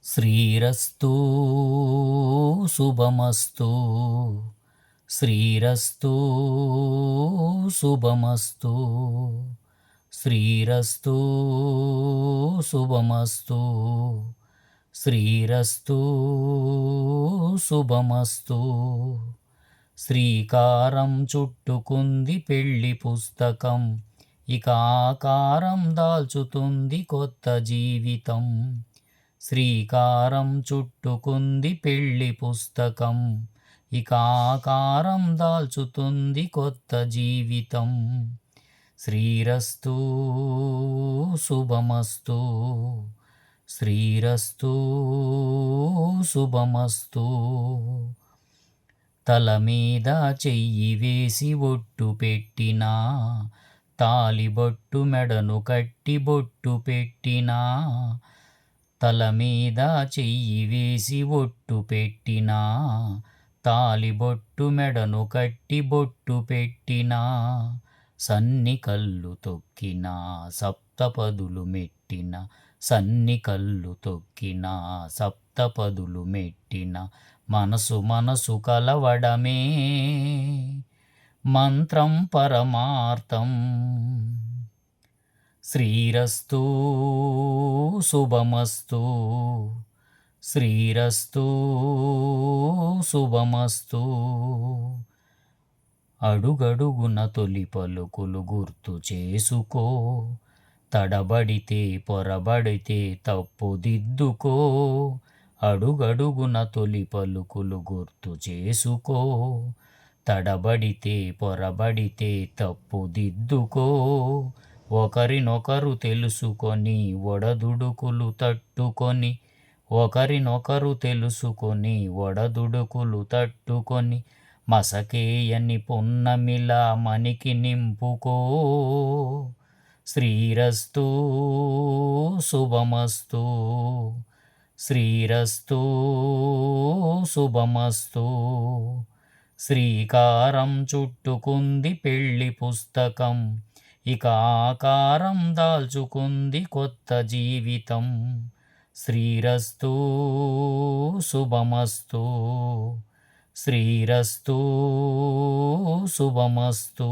శ్రీరస్తు శుభమస్తు. శ్రీరస్తు శుభమస్తు. శ్రీరస్తు శుభమస్తు. శ్రీరస్తు శుభమస్తు. శ్రీకారం చుట్టుకుంది పెళ్లి పుస్తకం, ఇక ఆకారం దాల్చుతుంది కొత్త జీవితం. శ్రీకారం చుట్టుకుంది పెళ్లి పుస్తకం, ఇక ఆకారం దాల్చుతుంది కొత్త జీవితం. శ్రీరస్తు శుభమస్తు. శ్రీరస్తు శుభమస్తు. తల మీద చెయ్యి వేసి ఒట్టు పెట్టినా, తాలిబొట్టు మెడను కట్టి బొట్టు పెట్టినా. తల మీద చెయ్యి వేసి ఒట్టు పెట్టినా, తాలిబొట్టు మెడను కట్టి బొట్టు పెట్టినా. సన్ని కళ్ళు తొక్కినా, సప్తపదులు మెట్టిన. సన్ని కళ్ళు తొక్కినా, సప్తపదులు మెట్టిన. మనసు మనసు కలవడమే మంత్రం పరమార్థం. శ్రీరస్తు శుభమస్తు. శ్రీరస్తు శుభమస్తు. అడుగడుగున తొలి పలుకులు గుర్తు చేసుకో, తడబడితే పొరబడితే తప్పుదిద్దుకో. అడుగడుగున తొలి పలుకులు గుర్తు చేసుకో, తడబడితే పొరబడితే తప్పుదిద్దుకో. ఒకరినొకరు తెలుసుకొని ఒడదుడుకులు తట్టుకొని, ఒకరినొకరు తెలుసుకొని ఒడదుడుకులు తట్టుకొని. మసకేయని పున్నమిలా మనికి నింపుకో. శ్రీరస్తు శుభమస్తు. శ్రీరస్తు శుభమస్తు. శ్రీకారం చుట్టుకుంది పెళ్లి పుస్తకం, ఇక ఆకారం దాల్చుకుంది కొత్త జీవితం. శ్రీరస్తు శుభమస్తు. శ్రీరస్తు శుభమస్తు.